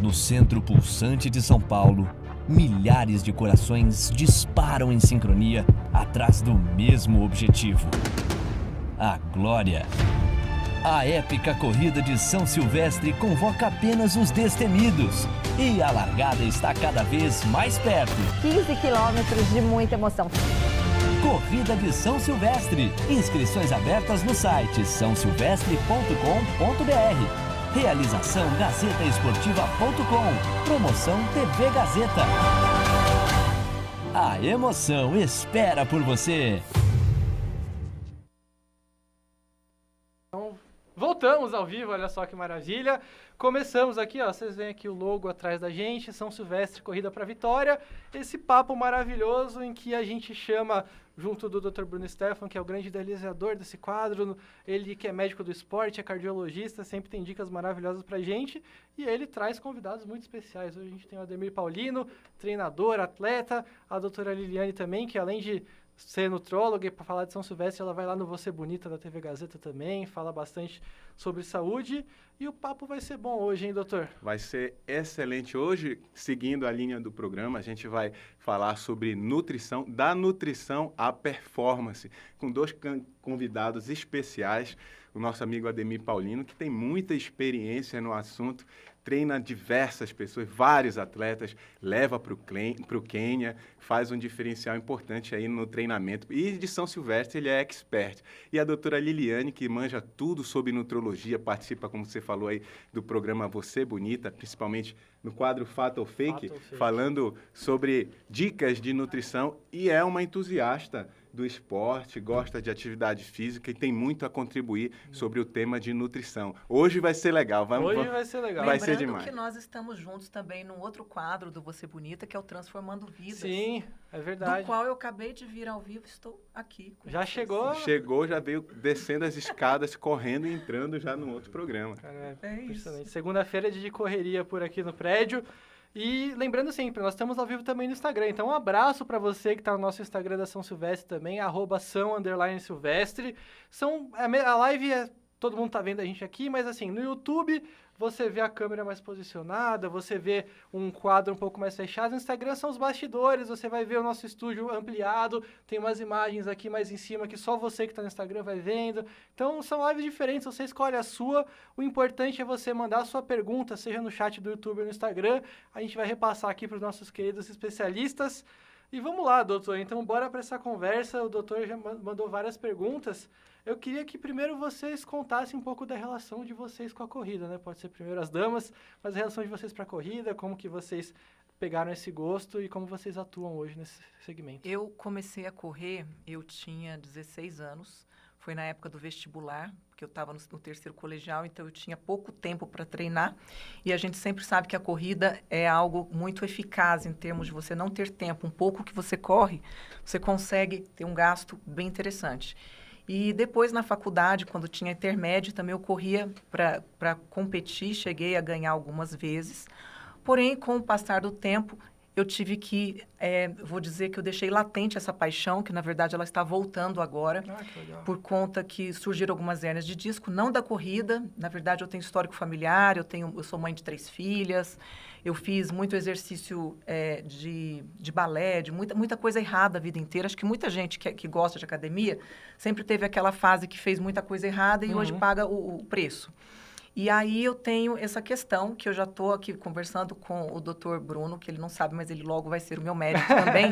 No centro pulsante de São Paulo, milhares de corações disparam em sincronia atrás do mesmo objetivo: a glória. A épica corrida de São Silvestre convoca apenas os destemidos e a largada está cada vez mais perto. 15 quilômetros de muita emoção. Corrida de São Silvestre. Inscrições abertas no site sãosilvestre.com.br. Realização gazetaesportiva.com. Promoção TV Gazeta. A emoção espera por você. Voltamos ao vivo, olha só que maravilha. Começamos aqui, ó, vocês veem aqui o logo atrás da gente, São Silvestre, Corrida para Vitória. Esse papo maravilhoso em que a gente chama, junto do Dr. Bruno Stefan, que é o grande idealizador desse quadro, ele que é médico do esporte, é cardiologista, sempre tem dicas maravilhosas pra gente, e ele traz convidados muito especiais. Hoje a gente tem o Ademir Paulino, treinador, atleta, a doutora Liliane também, que além de ser nutróloga e para falar de São Silvestre, ela vai lá no Você Bonita da TV Gazeta também, fala bastante sobre saúde, e o papo vai ser bom hoje, hein, doutor? Vai ser excelente. Hoje, seguindo a linha do programa, a gente vai falar sobre nutrição, da nutrição à performance, com dois convidados especiais, o nosso amigo Ademir Paulino, que tem muita experiência no assunto, treina diversas pessoas, vários atletas, leva para o Quênia, faz um diferencial importante aí no treinamento. E de São Silvestre ele é expert. E a doutora Liliane, que manja tudo sobre nutrologia, participa, como você falou aí, do programa Você Bonita, principalmente no quadro Fato ou Fake, falando sobre dicas de nutrição, e é uma entusiasta do esporte, gosta de atividade física e tem muito a contribuir sobre o tema de nutrição. Hoje vai ser legal. Hoje vai ser legal. Vai ser demais. Que nós estamos juntos também num outro quadro do Você Bonita, que é o Transformando Vidas. Sim, é verdade. Do qual eu acabei de vir ao vivo, estou aqui com Já vocês. chegou? Já veio descendo as escadas, correndo e entrando já no outro programa. Cara, É isso. Segunda-feira é dia de correria por aqui no prédio. E lembrando sempre, nós estamos ao vivo também no Instagram, então um abraço para você que está no nosso Instagram da São Silvestre também, @São_Silvestre. A live todo mundo tá vendo a gente aqui, mas assim, no YouTube você vê a câmera mais posicionada, você vê um quadro um pouco mais fechado. No Instagram são os bastidores, você vai ver o nosso estúdio ampliado, tem umas imagens aqui mais em cima que só você que está no Instagram vai vendo. Então são lives diferentes, você escolhe a sua. O importante é você mandar a sua pergunta, seja no chat do YouTube ou no Instagram. A gente vai repassar aqui para os nossos queridos especialistas. E vamos lá, doutor, então bora para essa conversa. O doutor já mandou várias perguntas. Eu queria que primeiro vocês contassem um pouco da relação de vocês com a corrida, né? Pode ser primeiro as damas, mas a relação de vocês para a corrida, como que vocês pegaram esse gosto e como vocês atuam hoje nesse segmento. Eu comecei a correr, eu tinha 16 anos, foi na época do vestibular, porque eu estava no terceiro colegial, então eu tinha pouco tempo para treinar, e a gente sempre sabe que a corrida é algo muito eficaz em termos de você não ter tempo. Um pouco que você corre, você consegue ter um gasto bem interessante. E depois, na faculdade, quando tinha intermédio, também eu corria para competir, cheguei a ganhar algumas vezes. Porém, com o passar do tempo, eu tive que, vou dizer que eu deixei latente essa paixão, que na verdade ela está voltando agora, por conta que surgiram algumas hérnias de disco, não da corrida. Na verdade, eu tenho histórico familiar, eu sou mãe de 3 filhas, eu fiz muito exercício de balé, de muita coisa errada a vida inteira. Acho que muita gente que gosta de academia sempre teve aquela fase que fez muita coisa errada e hoje paga o preço. E aí eu tenho essa questão, que eu já estou aqui conversando com o Dr. Bruno, que ele não sabe, mas ele logo vai ser o meu médico também,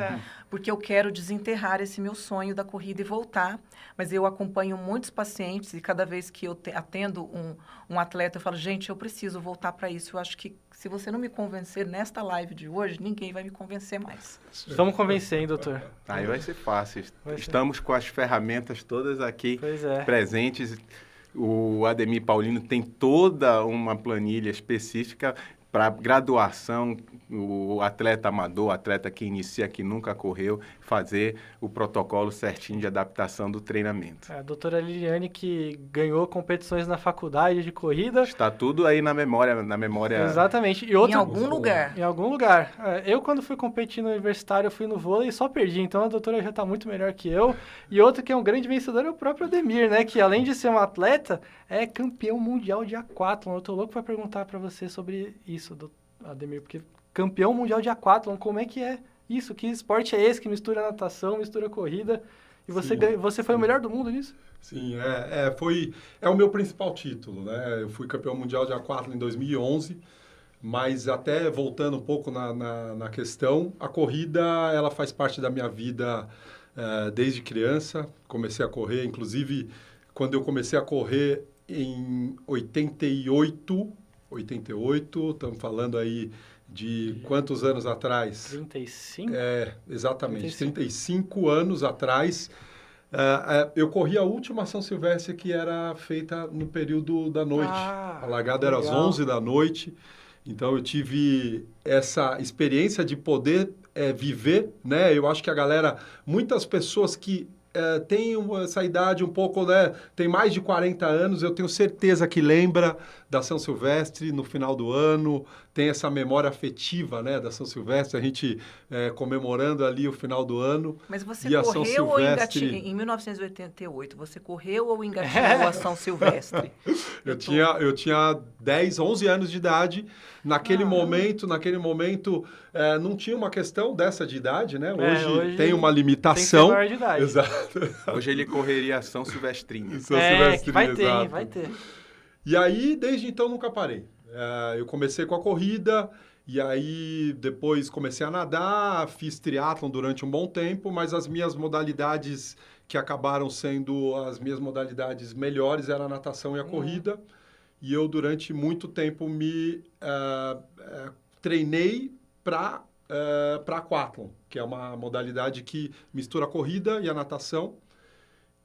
porque eu quero desenterrar esse meu sonho da corrida e voltar. Mas eu acompanho muitos pacientes e cada vez que eu atendo um atleta, eu falo, gente, eu preciso voltar para isso. Eu acho que se você não me convencer nesta live de hoje, ninguém vai me convencer mais. Vamos convencer, hein, doutor? Aí vai ser fácil. Estamos com as ferramentas todas aqui presentes. O Ademir Paulino tem toda uma planilha específica para graduação, o atleta amador, o atleta que inicia, que nunca correu, fazer o protocolo certinho de adaptação do treinamento. A doutora Liliane, que ganhou competições na faculdade de corrida. Está tudo aí na memória. Exatamente. E em algum lugar. Em algum lugar. Eu, quando fui competir no universitário, eu fui no vôlei e só perdi. Então, a doutora já está muito melhor que eu. E outro que é um grande vencedor é o próprio Ademir, né? Que, além de ser um atleta, é campeão mundial de aquátlon. Eu tô louco para perguntar para você sobre isso, Ademir, porque campeão mundial de aquatlon, como é que é isso? Que esporte é esse que mistura natação, mistura corrida? E você, Sim, você foi o melhor do mundo nisso? Sim, é o meu principal título, né? Eu fui campeão mundial de aquatlon em 2011, mas até voltando um pouco na questão, a corrida, ela faz parte da minha vida desde criança. Comecei a correr, inclusive, quando eu comecei a correr em 88, estamos falando aí de quantos anos atrás? 35? Exatamente, 35 anos atrás. Eu corri a última São Silvestre, que era feita no período da noite. A largada era às 11 da noite. Então, eu tive essa experiência de poder viver, né? Eu acho que a galera, muitas pessoas que têm essa idade um pouco, né? Tem mais de 40 anos, eu tenho certeza que lembra da São Silvestre no final do ano, tem essa memória afetiva, né, da São Silvestre, a gente comemorando ali o final do ano. Mas você e a São correu ou Silvestre... engatinhou? Em 1988, você correu ou engatinhou a São Silvestre? Eu tinha 10, 11 anos de idade. Naquele momento, não tinha uma questão dessa de idade, né? Hoje tem uma limitação. Tem que ser maior de idade. Exato. Hoje ele correria São Silvestrinha. São Silvestre, vai ter, exato. hein? Vai ter. E aí, desde então, nunca parei. Eu comecei com a corrida, e aí depois comecei a nadar, fiz triatlon durante um bom tempo, mas as minhas modalidades que acabaram sendo as minhas modalidades melhores eram a natação e a corrida. E eu, durante muito tempo, me treinei para aquatlon, que é uma modalidade que mistura a corrida e a natação.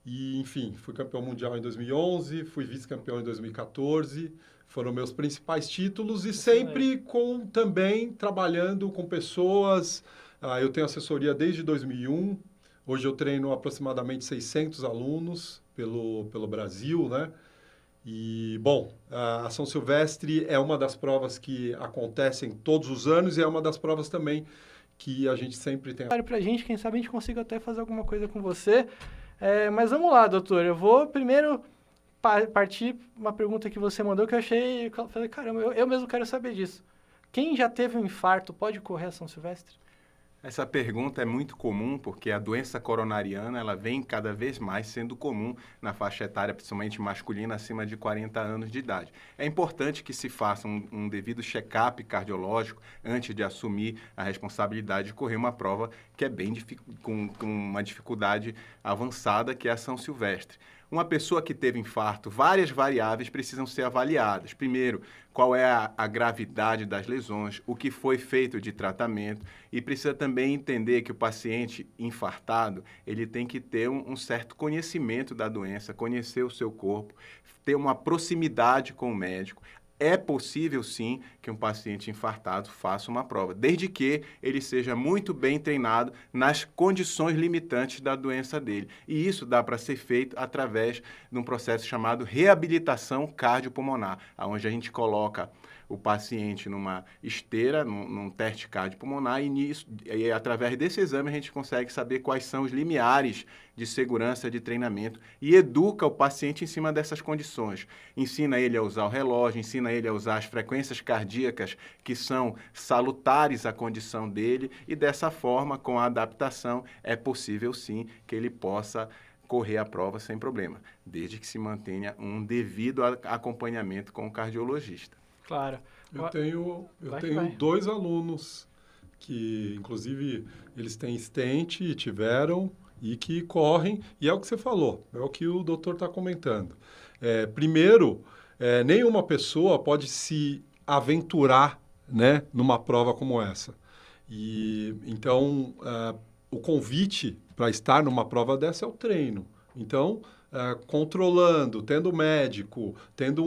E, enfim, fui campeão mundial em 2011, fui vice-campeão em 2014, foram meus principais títulos e sempre também trabalhando com pessoas. Eu tenho assessoria desde 2001, hoje eu treino aproximadamente 600 alunos pelo Brasil, né? E, bom, a São Silvestre é uma das provas que acontecem todos os anos e é uma das provas também que a gente sempre tem. Pra gente, quem sabe a gente consiga até fazer alguma coisa com você. Mas vamos lá, doutor. Eu vou primeiro partir uma pergunta que você mandou que eu falei, caramba, eu mesmo quero saber disso. Quem já teve um infarto pode correr a São Silvestre? Essa pergunta é muito comum porque a doença coronariana ela vem cada vez mais sendo comum na faixa etária, principalmente masculina, acima de 40 anos de idade. É importante que se faça um devido check-up cardiológico antes de assumir a responsabilidade de correr uma prova que é bem com uma dificuldade avançada, que é a São Silvestre. Uma pessoa que teve infarto, várias variáveis precisam ser avaliadas. Primeiro, qual é a gravidade das lesões, o que foi feito de tratamento, e precisa também entender que o paciente infartado, ele tem que ter um certo conhecimento da doença, conhecer o seu corpo, ter uma proximidade com o médico. É possível, sim, que um paciente infartado faça uma prova, desde que ele seja muito bem treinado nas condições limitantes da doença dele. E isso dá para ser feito através de um processo chamado reabilitação cardiopulmonar, onde a gente coloca o paciente numa esteira, num teste cardiopulmonar, e através desse exame a gente consegue saber quais são os limiares de segurança de treinamento e educa o paciente em cima dessas condições. Ensina ele a usar o relógio, ensina ele a usar as frequências cardíacas que são salutares à condição dele e dessa forma, com a adaptação, é possível sim que ele possa correr a prova sem problema, desde que se mantenha um devido acompanhamento com o cardiologista. Claro. Eu tenho 2 alunos que, inclusive, eles têm stent e tiveram e que correm, e é o que você falou, é o que o doutor está comentando. Primeiro, nenhuma pessoa pode se aventurar, né, numa prova como essa. E, então, o convite para estar numa prova dessa é o treino. Então, controlando, tendo médico, tendo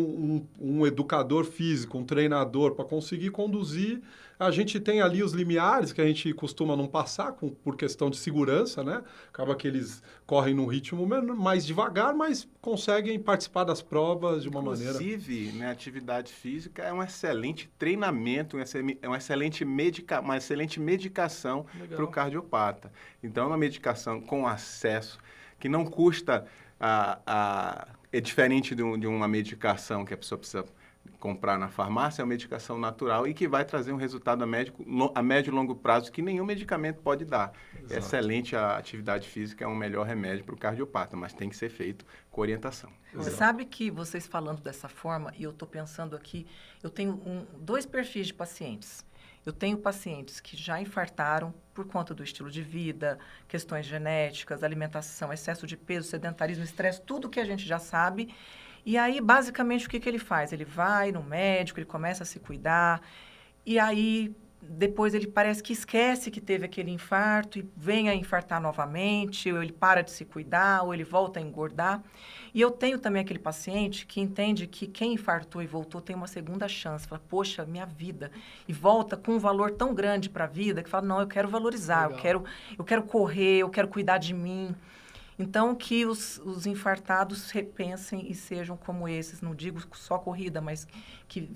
um educador físico, um treinador para conseguir conduzir, a gente tem ali os limiares que a gente costuma não passar por questão de segurança, né? Acaba que eles correm num ritmo mais devagar, mas conseguem participar das provas de uma maneira... Inclusive, né, atividade física é um excelente treinamento, é uma excelente medicação para o cardiopata. Então, é uma medicação com acesso, que não custa... é diferente de uma medicação que a pessoa precisa comprar na farmácia é uma medicação natural e que vai trazer um resultado a médio e longo prazo que nenhum medicamento pode dar. Exato. Excelente, a atividade física é um melhor remédio para o cardiopata, mas tem que ser feito com orientação. Você sabe que vocês falando dessa forma, e eu estou pensando aqui, eu tenho dois perfis de pacientes. Eu tenho pacientes que já infartaram por conta do estilo de vida, questões genéticas, alimentação, excesso de peso, sedentarismo, estresse, tudo que a gente já sabe. E aí, basicamente, o que ele faz? Ele vai no médico, ele começa a se cuidar, e aí, depois ele parece que esquece que teve aquele infarto e vem a infartar novamente, ou ele para de se cuidar, ou ele volta a engordar. E eu tenho também aquele paciente que entende que quem infartou e voltou tem uma segunda chance. Fala, poxa, minha vida. E volta com um valor tão grande para a vida que fala, não, eu quero valorizar, eu quero correr, eu quero cuidar de mim. Então, que os infartados repensem e sejam como esses. Não digo só corrida, mas que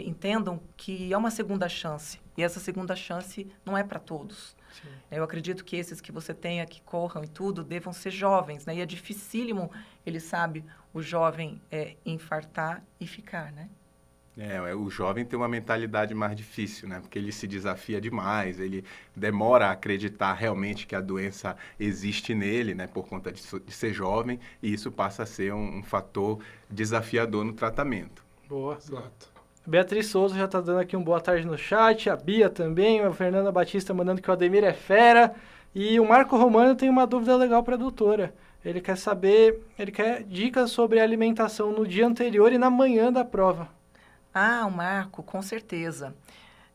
entendam que é uma segunda chance. E essa segunda chance não é para todos. Sim. Eu acredito que esses que você tenha, que corram e tudo, devam ser jovens, né? E é dificílimo, ele sabe, o jovem infartar e ficar, né? O jovem tem uma mentalidade mais difícil, né? Porque ele se desafia demais, ele demora a acreditar realmente que a doença existe nele, né? Por conta de ser jovem, e isso passa a ser um fator desafiador no tratamento. Boa. Exato. Beatriz Souza já está dando aqui um boa tarde no chat, a Bia também, a Fernanda Batista mandando que o Ademir é fera, e o Marco Romano tem uma dúvida legal para a doutora. Ele quer dicas sobre alimentação no dia anterior e na manhã da prova. Ah, o Marco, com certeza.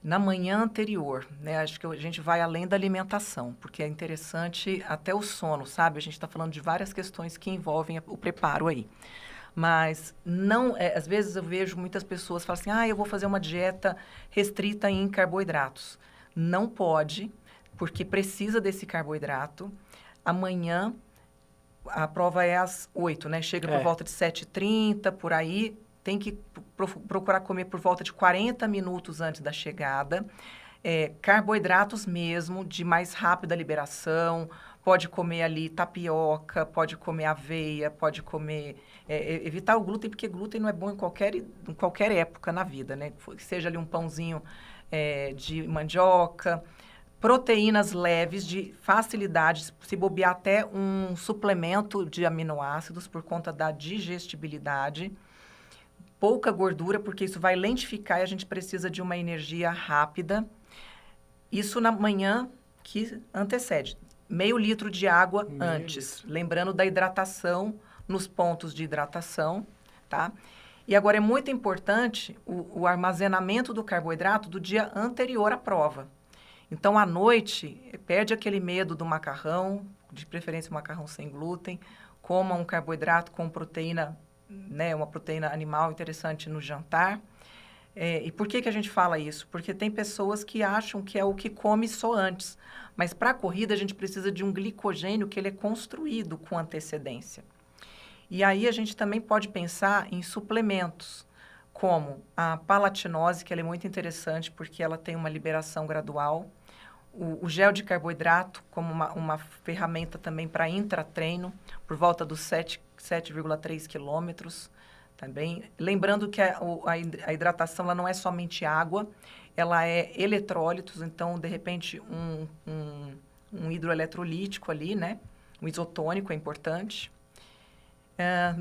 Na manhã anterior, né? Acho que a gente vai além da alimentação, porque é interessante até o sono, sabe? A gente está falando de várias questões que envolvem o preparo aí. Mas não, às vezes eu vejo muitas pessoas falam assim, eu vou fazer uma dieta restrita em carboidratos. Não pode, porque precisa desse carboidrato. Amanhã, a prova é às 8, né? Chega por volta de 7h30, por aí. Tem que procurar comer por volta de 40 minutos antes da chegada. Carboidratos mesmo, de mais rápida liberação. Pode comer ali tapioca, pode comer aveia, pode comer... evitar o glúten, porque glúten não é bom em qualquer época na vida, né? Seja ali um pãozinho de mandioca. Proteínas leves, de facilidade, se bobear até um suplemento de aminoácidos por conta da digestibilidade. Pouca gordura, porque isso vai lentificar e a gente precisa de uma energia rápida. Isso na manhã que antecede. Meio litro de água antes. Lembrando da hidratação nos pontos de hidratação, tá? E agora é muito importante o armazenamento do carboidrato do dia anterior à prova. Então, à noite, perde aquele medo do macarrão, de preferência um macarrão sem glúten, coma um carboidrato com proteína, né, uma proteína animal interessante no jantar. E por que a gente fala isso? Porque tem pessoas que acham que é o que come só antes. Mas para a corrida a gente precisa de um glicogênio que ele é construído com antecedência. E aí a gente também pode pensar em suplementos, como a palatinose, que ela é muito interessante porque ela tem uma liberação gradual. O gel de carboidrato como uma ferramenta também para intratreino, por volta dos 7,3 quilômetros. Também. Lembrando que a hidratação ela não é somente água, ela é eletrólitos, então, de repente, um hidroeletrolítico ali, né? Um isotônico é importante.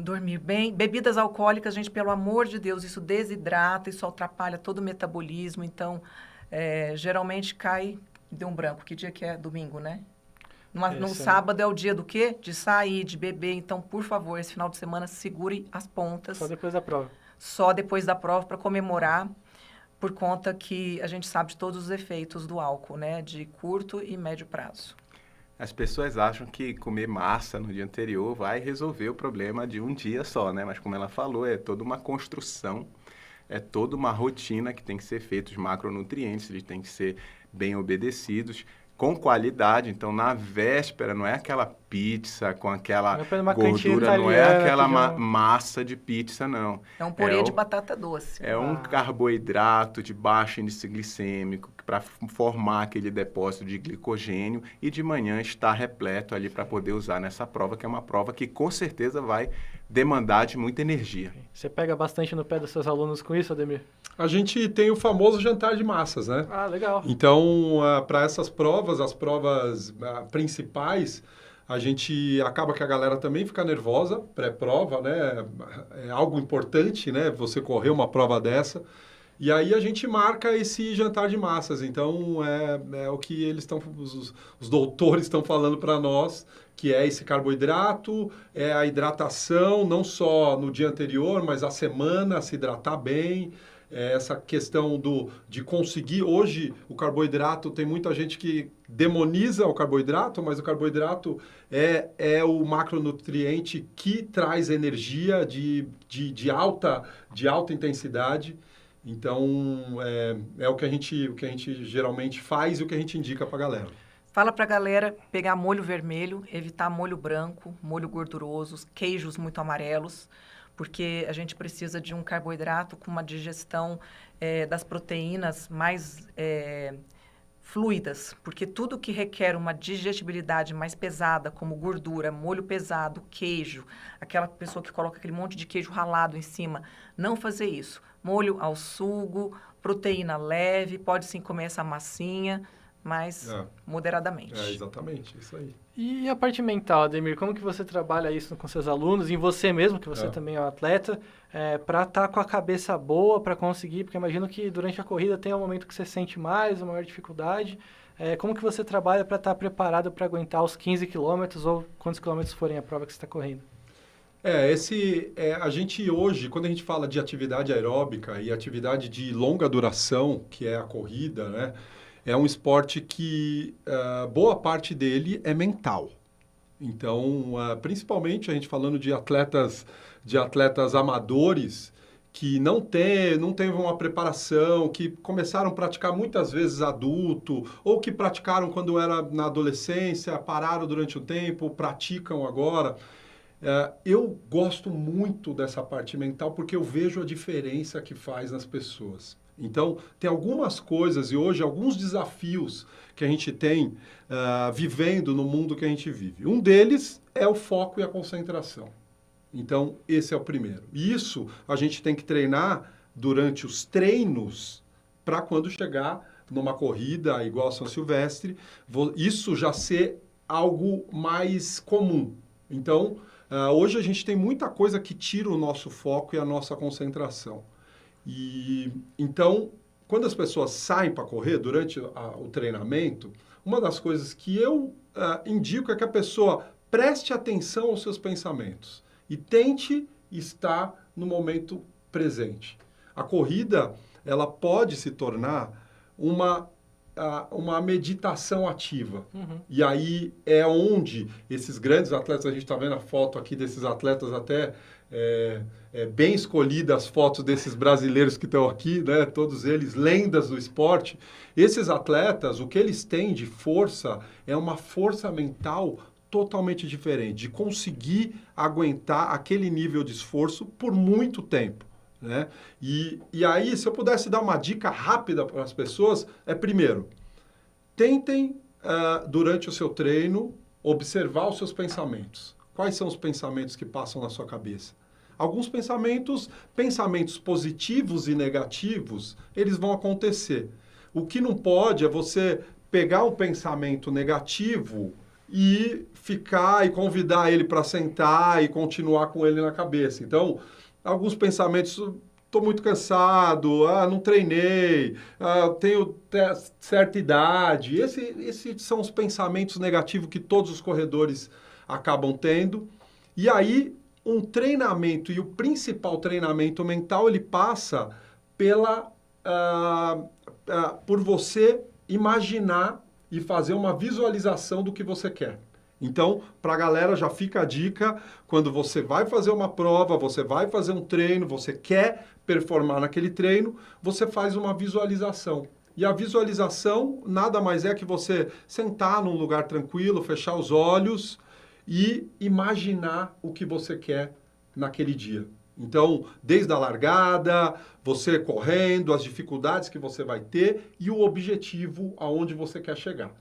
Dormir bem. Bebidas alcoólicas, gente, pelo amor de Deus, isso desidrata, isso atrapalha todo o metabolismo, então, geralmente cai, deu um branco, que dia que é? Domingo, né? No sábado é o dia do quê? De sair, de beber. Então, por favor, esse final de semana, segure as pontas. Só depois da prova. Só depois da prova, para comemorar, por conta que a gente sabe de todos os efeitos do álcool, né? De curto e médio prazo. As pessoas acham que comer massa no dia anterior vai resolver o problema de um dia só, né? Mas como ela falou, é toda uma construção, é toda uma rotina que tem que ser feita. Os macronutrientes, eles têm que ser bem obedecidos, com qualidade. Então, na véspera, não é aquela pizza com aquela Não é uma cantina gordura, não é italiana aquela que já- massa de pizza, não. É um purê de o- batata doce. É um carboidrato de baixo índice glicêmico para formar aquele depósito de glicogênio e de manhã estar repleto ali para poder usar nessa prova, que é uma prova que com certeza vai demandar de muita energia. Você pega bastante no pé dos seus alunos com isso, Ademir? A gente tem o famoso jantar de massas, né? Ah, legal. Então, para essas provas, as provas principais, a gente acaba que a galera também fica nervosa, pré-prova, né? É algo importante, né? Você correr uma prova dessa. E aí a gente marca esse jantar de massas. Então, é o que eles estão, os doutores estão falando para nós, que é esse carboidrato, é a hidratação, não só no dia anterior, mas a semana, se hidratar bem. Essa questão de conseguir... Hoje, o carboidrato, tem muita gente que demoniza o carboidrato, mas o carboidrato é o macronutriente que traz energia de alta intensidade. Então, é o que a gente geralmente faz e o que a gente indica para a galera. Fala pra galera pegar molho vermelho, evitar molho branco, molho gorduroso, queijos muito amarelos, porque a gente precisa de um carboidrato com uma digestão das proteínas mais fluidas, porque tudo que requer uma digestibilidade mais pesada, como gordura, molho pesado, queijo, aquela pessoa que coloca aquele monte de queijo ralado em cima, não fazer isso. Molho ao sugo, proteína leve, pode sim comer essa massinha, mas moderadamente. Exatamente, isso aí. E a parte mental, Ademir, como que você trabalha isso com seus alunos, em você mesmo, que você também é um atleta, para estar com a cabeça boa, para conseguir, porque imagino que durante a corrida tem um momento que você sente mais, uma maior dificuldade. Como que você trabalha para estar preparado para aguentar os 15 quilômetros ou quantos quilômetros forem a prova que você está correndo? A gente hoje, quando a gente fala de atividade aeróbica e atividade de longa duração, que é a corrida, né? É um esporte que boa parte dele é mental. Então, principalmente a gente falando de atletas amadores que não teve uma preparação, que começaram a praticar muitas vezes adulto, ou que praticaram quando era na adolescência, pararam durante o tempo, praticam agora. Eu gosto muito dessa parte mental porque eu vejo a diferença que faz nas pessoas. Então, tem algumas coisas e hoje alguns desafios que a gente tem vivendo no mundo que a gente vive. Um deles é o foco e a concentração. Então, esse é o primeiro. E isso a gente tem que treinar durante os treinos para quando chegar numa corrida igual a São Silvestre, isso já ser algo mais comum. Então, hoje a gente tem muita coisa que tira o nosso foco e a nossa concentração. E então, quando as pessoas saem para correr durante o treinamento, uma das coisas que eu indico é que a pessoa preste atenção aos seus pensamentos e tente estar no momento presente. A corrida, ela pode se tornar uma meditação ativa. Uhum. E aí é onde esses grandes atletas, a gente está vendo a foto aqui desses atletas até bem escolhidas as fotos desses brasileiros que estão aqui, né? Todos eles lendas do esporte. Esses atletas, o que eles têm de força é uma força mental totalmente diferente, de conseguir aguentar aquele nível de esforço por muito tempo. Né? E aí, se eu pudesse dar uma dica rápida para as pessoas, primeiro, tentem, durante o seu treino, observar os seus pensamentos. Quais são os pensamentos que passam na sua cabeça? Alguns pensamentos positivos e negativos, eles vão acontecer. O que não pode é você pegar um pensamento negativo e ficar e convidar ele para sentar e continuar com ele na cabeça. Então, alguns pensamentos, estou muito cansado, não treinei, tenho certa idade. Esses são os pensamentos negativos que todos os corredores acabam tendo. E aí, um treinamento, e o principal treinamento mental, ele passa por você imaginar e fazer uma visualização do que você quer. Então, para a galera já fica a dica, quando você vai fazer uma prova, você vai fazer um treino, você quer performar naquele treino, você faz uma visualização. E a visualização nada mais é que você sentar num lugar tranquilo, fechar os olhos e imaginar o que você quer naquele dia. Então, desde a largada, você correndo, as dificuldades que você vai ter e o objetivo aonde você quer chegar.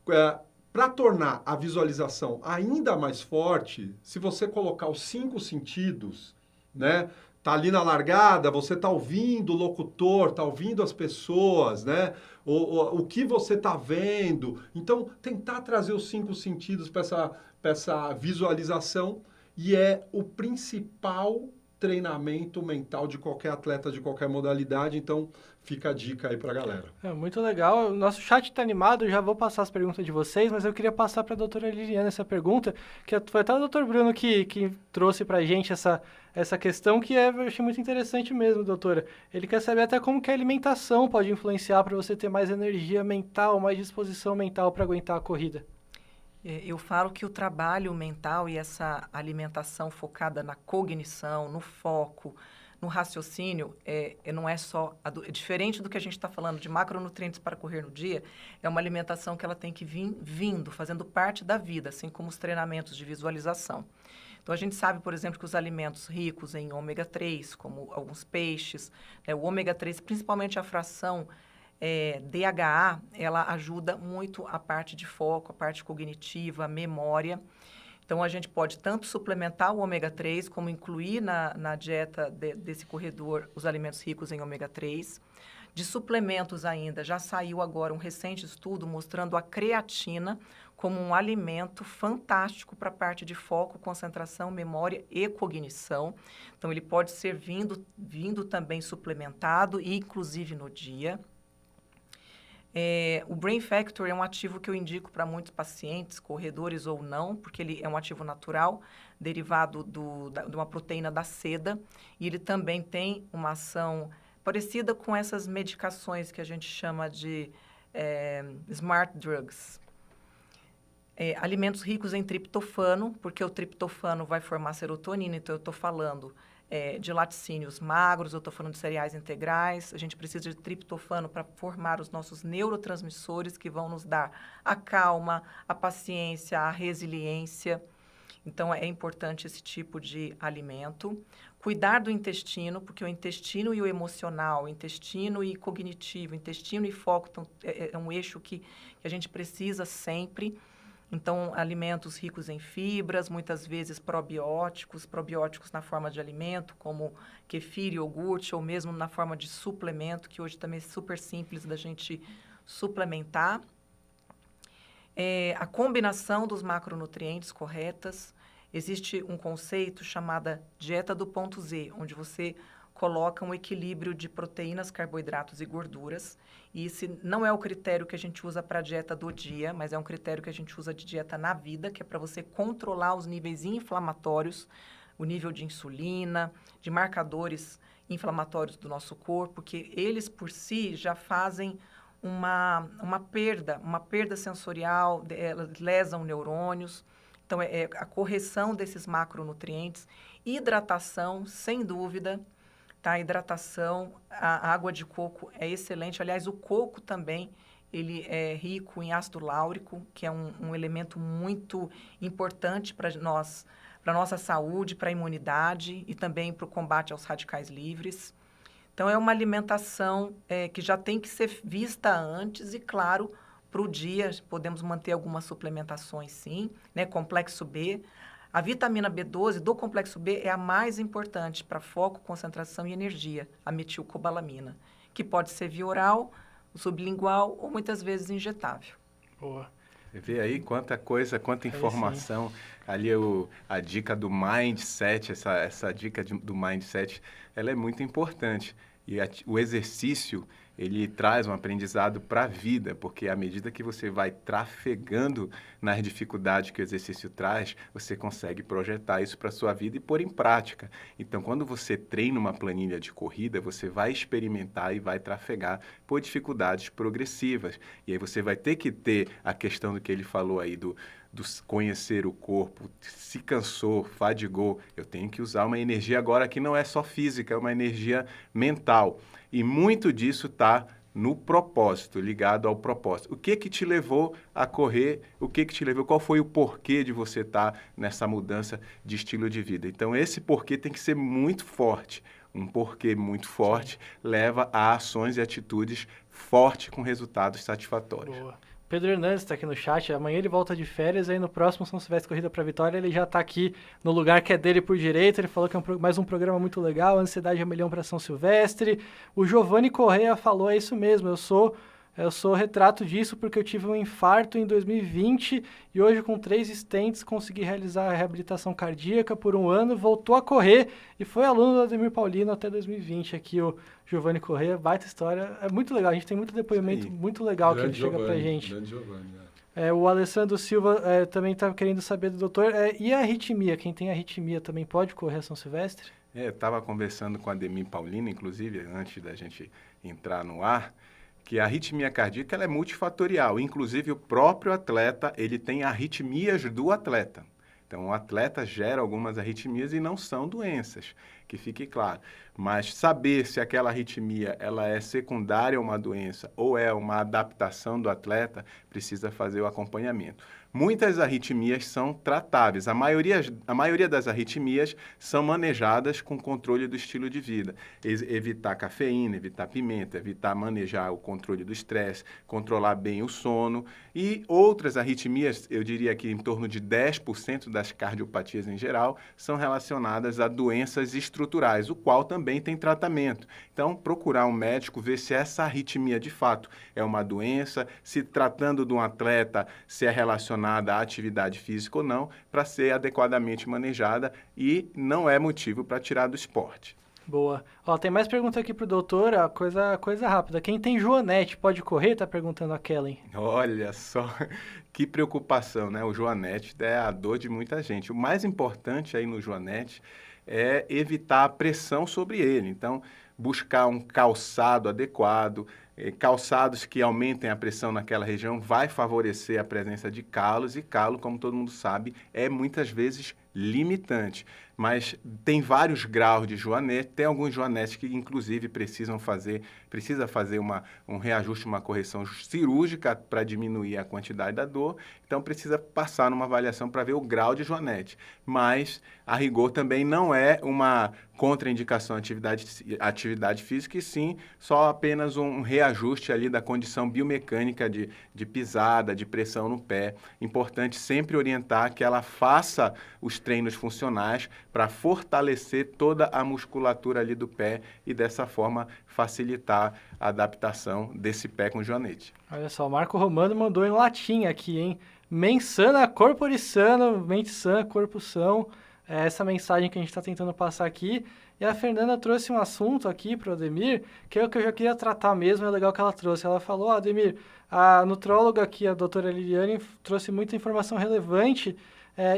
Para tornar a visualização ainda mais forte, se você colocar os 5 sentidos, né? Tá ali na largada, você tá ouvindo o locutor, tá ouvindo as pessoas, né? O que você tá vendo. Então, tentar trazer os 5 sentidos para essa visualização, e é o principal treinamento mental de qualquer atleta, de qualquer modalidade. Então, fica a dica aí pra galera. Muito legal. O nosso chat está animado, eu já vou passar as perguntas de vocês, mas eu queria passar para a doutora Liliana essa pergunta, que foi até o doutor Bruno que trouxe para a gente essa questão, que eu achei muito interessante mesmo, doutora. Ele quer saber até como que a alimentação pode influenciar para você ter mais energia mental, mais disposição mental para aguentar a corrida. Eu falo que o trabalho mental e essa alimentação focada na cognição, no foco, no raciocínio, não é só... diferente do que a gente está falando de macronutrientes para correr no dia, é uma alimentação que ela tem que vir vindo, fazendo parte da vida, assim como os treinamentos de visualização. Então, a gente sabe, por exemplo, que os alimentos ricos em ômega 3, como alguns peixes, o ômega 3, principalmente a fração DHA, ela ajuda muito a parte de foco, a parte cognitiva, a memória. Então, a gente pode tanto suplementar o ômega 3, como incluir na dieta desse corredor os alimentos ricos em ômega 3. De suplementos ainda, já saiu agora um recente estudo mostrando a creatina como um alimento fantástico para a parte de foco, concentração, memória e cognição. Então, ele pode ser vindo também suplementado, e inclusive no dia. O Brain Factor é um ativo que eu indico para muitos pacientes, corredores ou não, porque ele é um ativo natural, derivado de uma proteína da seda, e ele também tem uma ação parecida com essas medicações que a gente chama de smart drugs. Alimentos ricos em triptofano, porque o triptofano vai formar serotonina, então eu estou falando de laticínios magros, eu estou falando de cereais integrais. A gente precisa de triptofano para formar os nossos neurotransmissores que vão nos dar a calma, a paciência, a resiliência. Então, é importante esse tipo de alimento. Cuidar do intestino, porque o intestino e o emocional, o intestino e cognitivo, o intestino e foco é um eixo que a gente precisa sempre. Então, alimentos ricos em fibras, muitas vezes probióticos na forma de alimento, como kefir, iogurte, ou mesmo na forma de suplemento, que hoje também é super simples da gente suplementar. A combinação dos macronutrientes corretas. Existe um conceito chamado dieta do ponto Z, onde você coloca um equilíbrio de proteínas, carboidratos e gorduras. E esse não é o critério que a gente usa para a dieta do dia, mas é um critério que a gente usa de dieta na vida, que é para você controlar os níveis inflamatórios, o nível de insulina, de marcadores inflamatórios do nosso corpo, que eles por si já fazem uma perda sensorial, lesam neurônios. Então, a correção desses macronutrientes, hidratação, sem dúvida. Tá? A hidratação, a água de coco é excelente. Aliás, o coco também, ele é rico em ácido láurico, que é um elemento muito importante para a nossa saúde, para a imunidade e também para o combate aos radicais livres. Então, é uma alimentação que já tem que ser vista antes e, claro, para o dia, podemos manter algumas suplementações, sim, né? Complexo B. A vitamina B12 do complexo B é a mais importante para foco, concentração e energia, a metilcobalamina, que pode ser via oral, sublingual ou muitas vezes injetável. Boa. Você vê aí quanta coisa, quanta informação. Ali a dica do mindset, essa dica do mindset, ela é muito importante. E o exercício, ele traz um aprendizado para a vida, porque à medida que você vai trafegando nas dificuldades que o exercício traz, você consegue projetar isso para a sua vida e pôr em prática. Então, quando você treina uma planilha de corrida, você vai experimentar e vai trafegar por dificuldades progressivas. E aí você vai ter que ter a questão do que ele falou aí, do conhecer o corpo, se cansou, fadigou, eu tenho que usar uma energia agora que não é só física, é uma energia mental. E muito disso está no propósito, ligado ao propósito. O que te levou a correr? O que te levou? Qual foi o porquê de você estar nessa mudança de estilo de vida? Então, esse porquê tem que ser muito forte. Um porquê muito forte leva a ações e atitudes fortes com resultados satisfatórios. Boa. Pedro Hernandes está aqui no chat, amanhã ele volta de férias, aí no próximo São Silvestre Corrida para Vitória ele já está aqui no lugar que é dele por direito, ele falou que é mais um programa muito legal, Ansiedade a Milhão para São Silvestre. O Giovanni Correia falou, é isso mesmo, eu sou retrato disso porque eu tive um infarto em 2020 e hoje com 3 stents consegui realizar a reabilitação cardíaca por 1 ano, voltou a correr e foi aluno do Ademir Paulino até 2020. Aqui o Giovanni Correia, baita história, é muito legal, a gente tem muito depoimento muito legal que chega pra gente. Grande Giovanni, o Alessandro Silva também está querendo saber do doutor, e a arritmia, quem tem arritmia também pode correr a São Silvestre? Eu estava conversando com a Ademir Paulino, inclusive, antes da gente entrar no ar, que a arritmia cardíaca ela é multifatorial, inclusive o próprio atleta, ele tem arritmias do atleta. Então, o atleta gera algumas arritmias e não são doenças, que fique claro. Mas saber se aquela arritmia ela é secundária a uma doença ou é uma adaptação do atleta, precisa fazer o acompanhamento. Muitas arritmias são tratáveis. A maioria das arritmias são manejadas com controle do estilo de vida. Evitar cafeína, evitar pimenta, evitar manejar o controle do estresse, controlar bem o sono. E outras arritmias, eu diria que em torno de 10% das cardiopatias em geral, são relacionadas a doenças estruturais, o qual também tem tratamento. Então, procurar um médico, ver se essa arritmia de fato é uma doença, se tratando de um atleta, se é relacionada à atividade física ou não, para ser adequadamente manejada e não é motivo para tirar do esporte. Boa. Tem mais pergunta aqui pro doutor, coisa rápida. Quem tem joanete pode correr? Tá perguntando a Kellen. Olha só, que preocupação, né? O joanete é a dor de muita gente. O mais importante aí no joanete é evitar a pressão sobre ele. Então, buscar um calçado adequado, calçados que aumentem a pressão naquela região vai favorecer a presença de calos, e calo, como todo mundo sabe, é muitas vezes limitante. Mas tem vários graus de joanete, tem alguns joanetes que inclusive precisa fazer um reajuste, uma correção cirúrgica para diminuir a quantidade da dor, então precisa passar numa avaliação para ver o grau de joanete. Mas, a rigor, também não é uma contraindicação à atividade física, e sim só apenas um reajuste ali da condição biomecânica de pisada, de pressão no pé. Importante sempre orientar que ela faça os treinos funcionais para fortalecer toda a musculatura ali do pé e dessa forma facilitar a adaptação desse pé com joanete. Olha só, o Marco Romano mandou em latim aqui, hein? Mens sana corpore sano, mente sã, corpo são. É essa mensagem que a gente está tentando passar aqui. E a Fernanda trouxe um assunto aqui para o Ademir, que é o que eu já queria tratar mesmo, é legal que ela trouxe. Ela falou, Ademir, a nutróloga aqui, a doutora Liliane, trouxe muita informação relevante,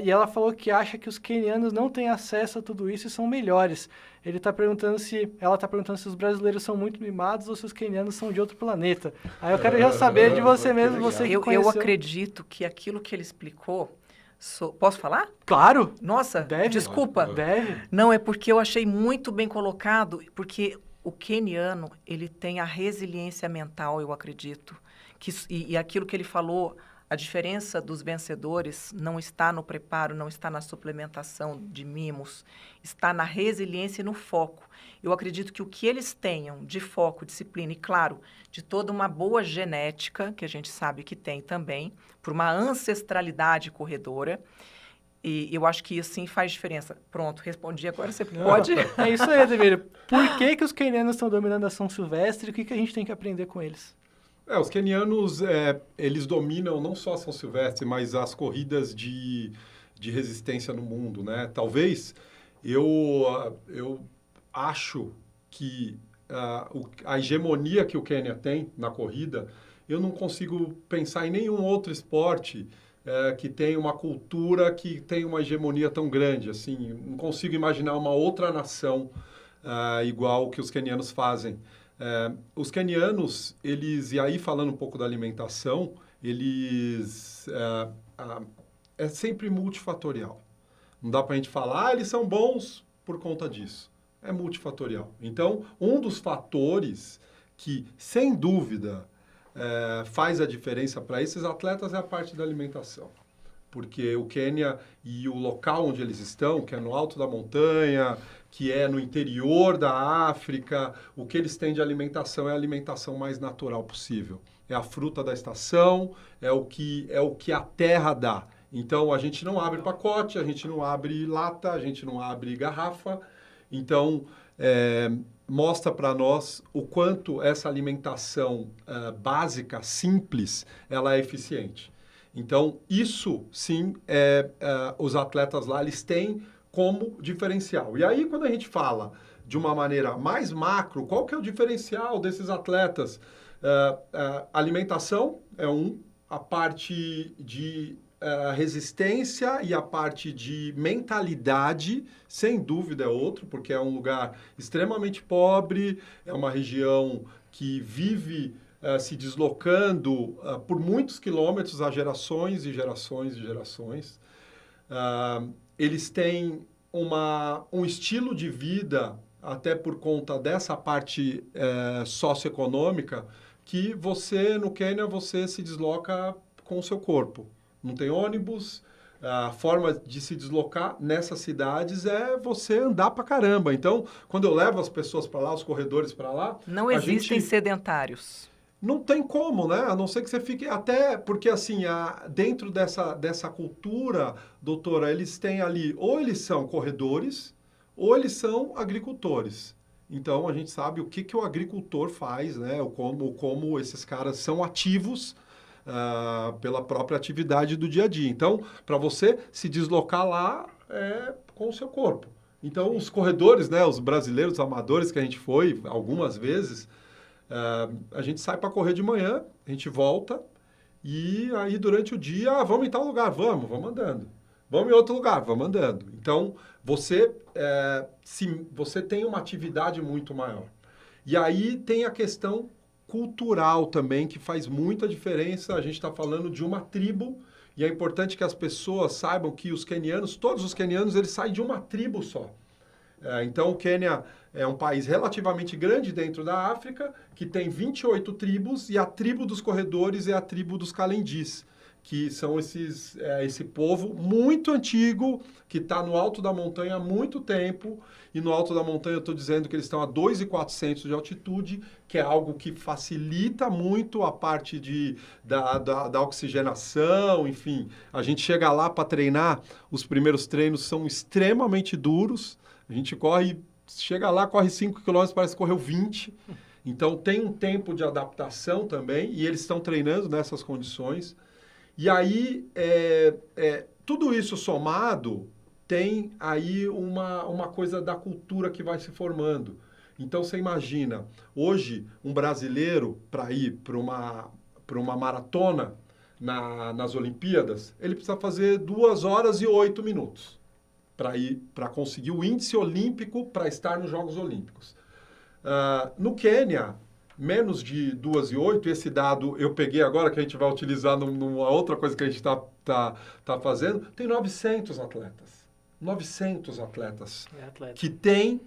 e ela falou que acha que os quenianos não têm acesso a tudo isso e são melhores. Ela está perguntando se os brasileiros são muito mimados ou se os quenianos são de outro planeta. Aí eu quero já saber de você mesmo, você que conheceu. Eu acredito que aquilo que ele explicou... Posso falar? Claro! Nossa, deve. Desculpa. Deve. Não, é porque eu achei muito bem colocado, porque o queniano, ele tem a resiliência mental, eu acredito. E aquilo que ele falou, a diferença dos vencedores não está no preparo, não está na suplementação de mimos, está na resiliência e no foco. Eu acredito que o que eles tenham de foco, disciplina e, claro, de toda uma boa genética, que a gente sabe que tem também, por uma ancestralidade corredora, e eu acho que isso sim faz diferença. Pronto, respondi, agora você pode... É isso aí, Ademir. Por que os quenianos estão dominando a São Silvestre e o que a gente tem que aprender com eles? Os quenianos, eles dominam não só a São Silvestre, mas as corridas de resistência no mundo, né? Talvez eu acho que a hegemonia que o Quênia tem na corrida, eu não consigo pensar em nenhum outro esporte que tem uma cultura que tem uma hegemonia tão grande. Assim, não consigo imaginar uma outra nação igual que os quenianos fazem. Os quenianos, e aí falando um pouco da alimentação, é sempre multifatorial. Não dá para a gente falar, eles são bons por conta disso. É multifatorial. Então, um dos fatores que, sem dúvida, faz a diferença para esses atletas é a parte da alimentação. Porque o Quênia e o local onde eles estão, que é no alto da montanha, que é no interior da África, o que eles têm de alimentação é a alimentação mais natural possível. É a fruta da estação, é o que a terra dá. Então, a gente não abre pacote, a gente não abre lata, a gente não abre garrafa. Então, mostra para nós o quanto essa alimentação básica, simples, ela é eficiente. Então, isso, sim, os atletas lá, eles têm como diferencial. E aí, quando a gente fala de uma maneira mais macro, qual que é o diferencial desses atletas? Alimentação é a parte de resistência e a parte de mentalidade, sem dúvida é outro, porque é um lugar extremamente pobre, é uma região que vive se deslocando por muitos quilômetros há gerações e gerações e gerações. Eles têm um estilo de vida, até por conta dessa parte socioeconômica, que no Quênia, você se desloca com o seu corpo. Não tem ônibus, a forma de se deslocar nessas cidades é você andar pra caramba. Então, quando eu levo as pessoas para lá, os corredores para lá... Não existem sedentários. Não tem como, né? A não ser que você fique... Até porque, assim, dentro dessa cultura, doutora, eles têm ali... Ou eles são corredores, ou eles são agricultores. Então, a gente sabe o que o agricultor faz, né? Como esses caras são ativos pela própria atividade do dia a dia. Então, para você se deslocar lá é com o seu corpo. Então, os corredores, né? Os brasileiros amadores que a gente foi algumas vezes... a gente sai para correr de manhã, a gente volta e aí durante o dia, vamos em tal lugar, vamos andando. Vamos em outro lugar, vamos andando. Então, você tem uma atividade muito maior. E aí tem a questão cultural também, que faz muita diferença. A gente está falando de uma tribo e é importante que as pessoas saibam que todos os quenianos, eles saem de uma tribo só. Então, o Quênia é um país relativamente grande dentro da África, que tem 28 tribos, e a tribo dos corredores é a tribo dos Calendis, que são esse povo muito antigo, que está no alto da montanha há muito tempo, e no alto da montanha eu estou dizendo que eles estão a 2.400 de altitude, que é algo que facilita muito a parte da oxigenação, enfim. A gente chega lá para treinar, os primeiros treinos são extremamente duros, a gente chega lá, corre 5 km, parece que correu 20. Então, tem um tempo de adaptação também, e eles estão treinando nessas condições. E aí, tudo isso somado, tem aí uma coisa da cultura que vai se formando. Então, você imagina, hoje, um brasileiro, para ir para uma maratona nas Olimpíadas, ele precisa fazer 2 horas e 8 minutos. Para conseguir o índice olímpico para estar nos Jogos Olímpicos. No Quênia, menos de 2:08, esse dado eu peguei agora, que a gente vai utilizar numa outra coisa que a gente está fazendo, tem 900 atletas. 900 atletas que têm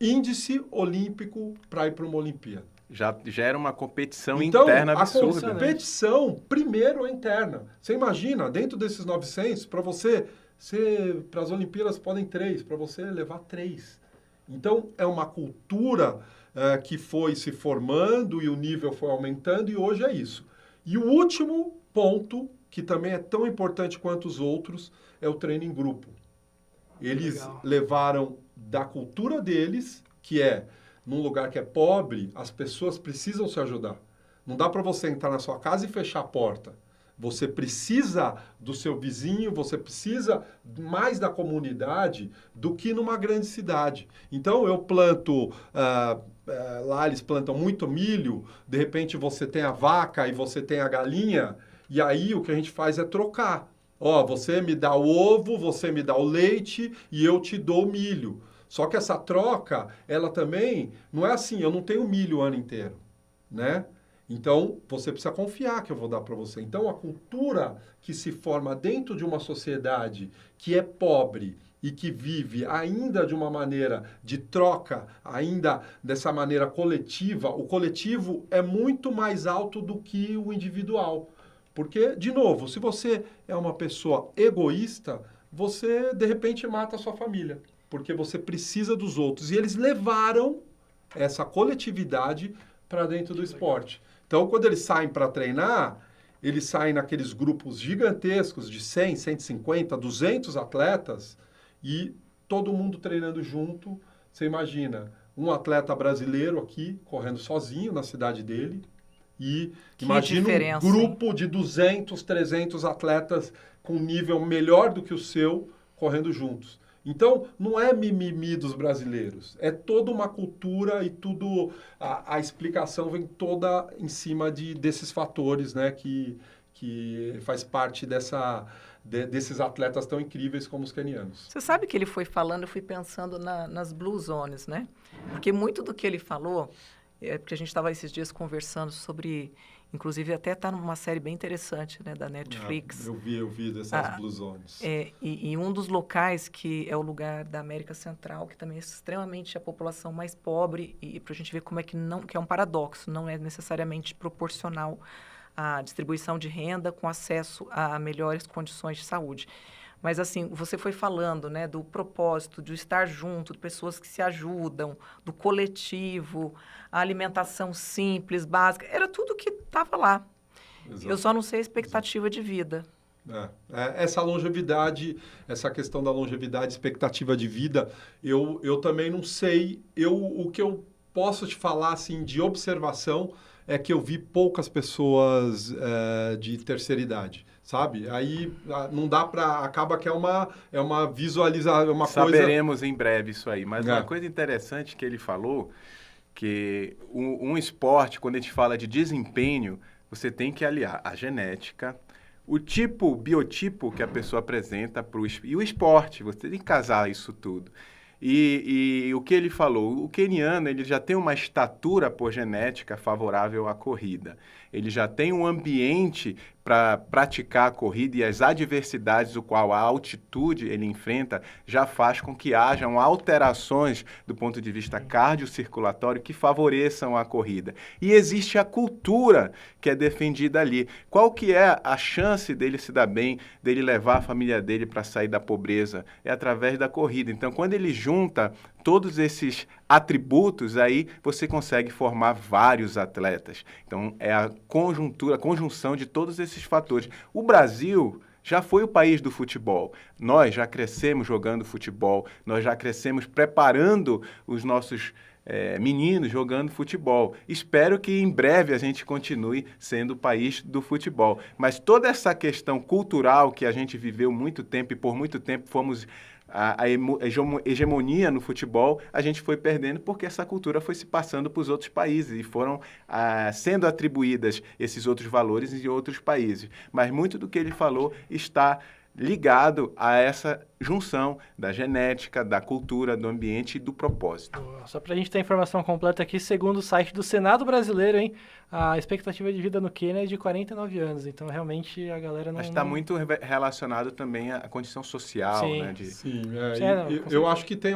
índice olímpico para ir para uma Olimpíada. Já era uma competição interna absurda. A competição, primeiro, é interna. Você imagina, dentro desses 900, para as Olimpíadas podem 3, para você levar 3. Então, é uma cultura que foi se formando e o nível foi aumentando e hoje é isso. E o último ponto, que também é tão importante quanto os outros, é o treino em grupo. Eles levaram da cultura deles, que é, num lugar que é pobre, as pessoas precisam se ajudar. Não dá para você entrar na sua casa e fechar a porta. Você precisa do seu vizinho, você precisa mais da comunidade do que numa grande cidade. Então, eu planto... lá eles plantam muito milho, de repente você tem a vaca e você tem a galinha, e aí o que a gente faz é trocar. Você me dá o ovo, você me dá o leite e eu te dou o milho. Só que essa troca, ela também não é assim, eu não tenho milho o ano inteiro, né? Então, você precisa confiar que eu vou dar para você. Então, a cultura que se forma dentro de uma sociedade que é pobre e que vive ainda de uma maneira de troca, ainda dessa maneira coletiva, o coletivo é muito mais alto do que o individual. Porque, de novo, se você é uma pessoa egoísta, você, de repente, mata a sua família. Porque você precisa dos outros. E eles levaram essa coletividade para dentro do esporte. Então, quando eles saem para treinar, eles saem naqueles grupos gigantescos de 100, 150, 200 atletas e todo mundo treinando junto. Você imagina um atleta brasileiro aqui, correndo sozinho na cidade dele, e imagina um grupo de 200, 300 atletas com nível melhor do que o seu, correndo juntos. Então, não é mimimi dos brasileiros, é toda uma cultura e tudo, a explicação vem toda em cima desses fatores, né, que faz parte desses atletas tão incríveis como os quenianos. Você sabe que ele foi falando, eu fui pensando nas Blue Zones, né? Porque muito do que ele falou, porque a gente estava esses dias conversando sobre, inclusive até está numa série bem interessante, né, da Netflix. Eu vi dessas Blue Zones. E um dos locais que é o lugar da América Central, que também é extremamente a população mais pobre, e para a gente ver como é que é um paradoxo, não é necessariamente proporcional à distribuição de renda com acesso a melhores condições de saúde. Mas, assim, você foi falando, né, do propósito, de estar junto, de pessoas que se ajudam, do coletivo, a alimentação simples, básica, era tudo que estava lá. Exato. Eu só não sei a expectativa de vida. Essa longevidade, essa questão da longevidade, expectativa de vida, eu também não sei. O que eu posso te falar, assim, de observação é que eu vi poucas pessoas de terceira idade. Sabe? Aí não dá para... Acaba que é uma visualização, uma coisa... Saberemos em breve isso aí. Mas uma coisa interessante que ele falou, que um esporte, quando a gente fala de desempenho, você tem que aliar a genética, o biotipo que a pessoa apresenta e o esporte. Você tem que casar isso tudo. E o que ele falou, o queniano ele já tem uma estatura por genética favorável à corrida. Ele já tem um ambiente para praticar a corrida e as adversidades, o qual a altitude ele enfrenta, já faz com que hajam alterações do ponto de vista cardiocirculatório que favoreçam a corrida. E existe a cultura que é defendida ali. Qual que é a chance dele se dar bem, dele levar a família dele para sair da pobreza? É através da corrida. Então, quando ele junta todos esses atributos, aí você consegue formar vários atletas. Então, é a conjunção de todos esses fatores. O Brasil já foi o país do futebol. Nós já crescemos jogando futebol, nós já crescemos preparando os nossos meninos jogando futebol. Espero que em breve a gente continue sendo o país do futebol. Mas toda essa questão cultural que a gente viveu muito tempo e por muito tempo fomos a hegemonia no futebol, a gente foi perdendo porque essa cultura foi se passando para os outros países e foram sendo atribuídas esses outros valores em outros países. Mas muito do que ele falou está ligado a essa junção da genética, da cultura, do ambiente e do propósito. Só para a gente ter a informação completa aqui, segundo o site do Senado Brasileiro, hein, a expectativa de vida no Quênia é de 49 anos, então realmente a galera não... Mas está muito relacionado também à condição social, sim, né? Sim, eu acho que tem